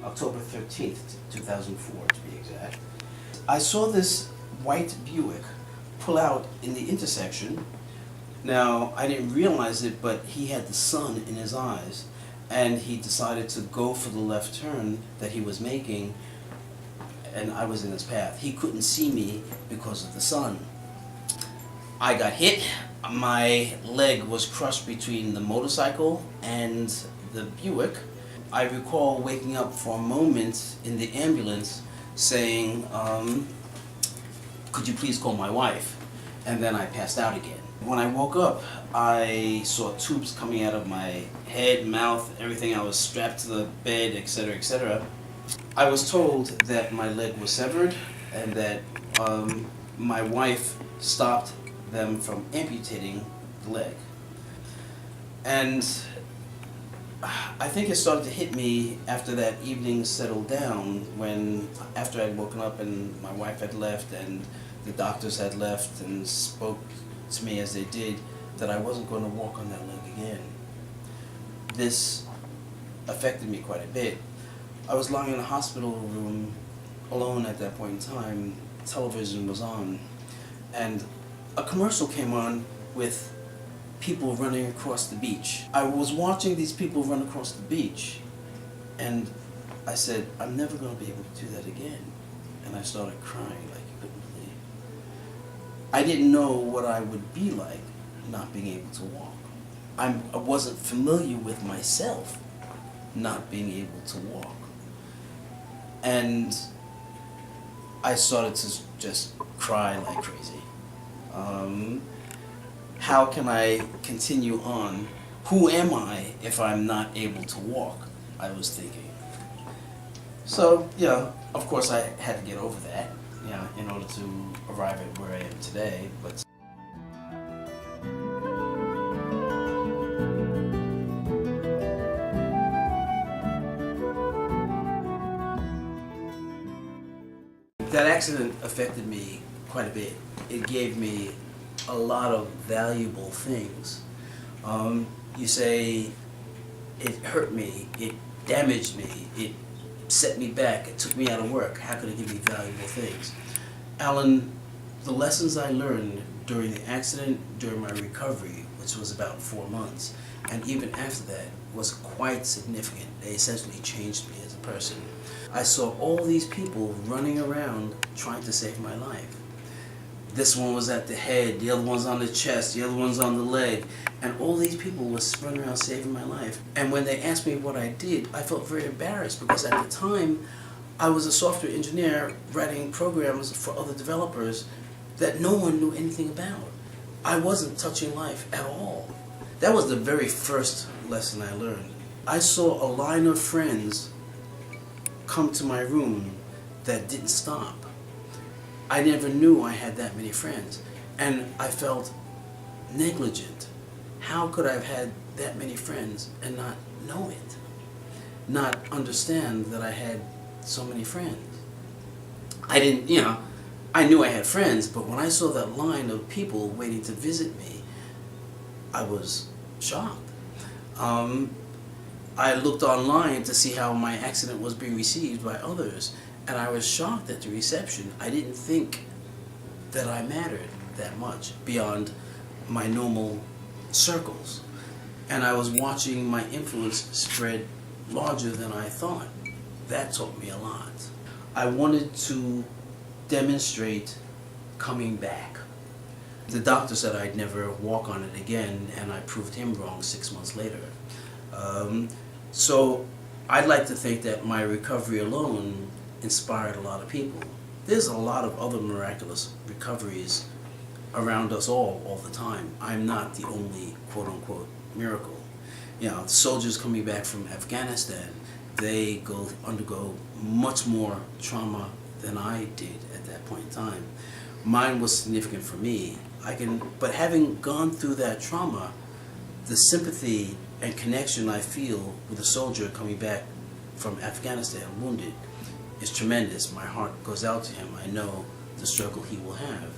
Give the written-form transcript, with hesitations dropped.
October 13th, 2004 to be exact. I saw this white Buick pull out in the intersection. Now, I didn't realize it, but he had the sun in his eyes, and he decided to go for the left turn that he was making, and I was in his path. He couldn't see me because of the sun. I got hit. My leg was crushed between the motorcycle and the Buick. I recall waking up for a moment in the ambulance saying, could you please call my wife? And then I passed out again. When I woke up, I saw tubes coming out of my head, mouth, everything. I was strapped to the bed, etc., etc. I was told that my leg was severed and that my wife stopped them from amputating the leg. And I think it started to hit me after that evening settled down, after I'd woken up and my wife had left and the doctors had left and spoke to me as they did, that I wasn't going to walk on that leg again. This affected me quite a bit. I was lying in a hospital room alone at that point in time. Television was on, and a commercial came on with people running across the beach. I was watching these people run across the beach, and I said, I'm never going to be able to do that again. And I started crying like you couldn't believe. I didn't know what I would be like not being able to walk. I wasn't familiar with myself not being able to walk. And I started to just cry like crazy. How can I continue on? Who am I if I'm not able to walk? I was thinking. So, of course I had to get over that, in order to arrive at where I am today. But that accident affected me quite a bit. It gave me a lot of valuable things. You say it hurt me, it damaged me, it set me back, it took me out of work. How could it give me valuable things? Alain, the lessons I learned during the accident, during my recovery, which was about 4 months, and even after that, was quite significant. They essentially changed me as a person. I saw all these people running around trying to save my life. This one was at the head, the other one's on the chest, the other one's on the leg, and all these people were running around saving my life. And when they asked me what I did, I felt very embarrassed because at the time I was a software engineer writing programs for other developers that no one knew anything about. I wasn't touching life at all. That was the very first lesson I learned. I saw a line of friends come to my room that didn't stop. I never knew I had that many friends, and I felt negligent. How could I have had that many friends and not know it? Not understand that I had so many friends. I didn't, I knew I had friends, but when I saw that line of people waiting to visit me, I was shocked. I looked online to see how my accident was being received by others, and I was shocked at the reception. I didn't think that I mattered that much beyond my normal circles. And I was watching my influence spread larger than I thought. That taught me a lot. I wanted to demonstrate coming back. The doctor said I'd never walk on it again, and I proved him wrong 6 months later. So I'd like to think that my recovery alone inspired a lot of people. There's a lot of other miraculous recoveries around us all the time. I'm not the only quote-unquote miracle. Soldiers coming back from Afghanistan, they undergo much more trauma than I did at that point in time. Mine was significant for me. But having gone through that trauma, the sympathy and connection I feel with a soldier coming back from Afghanistan wounded is tremendous. My heart goes out to him. I know the struggle he will have.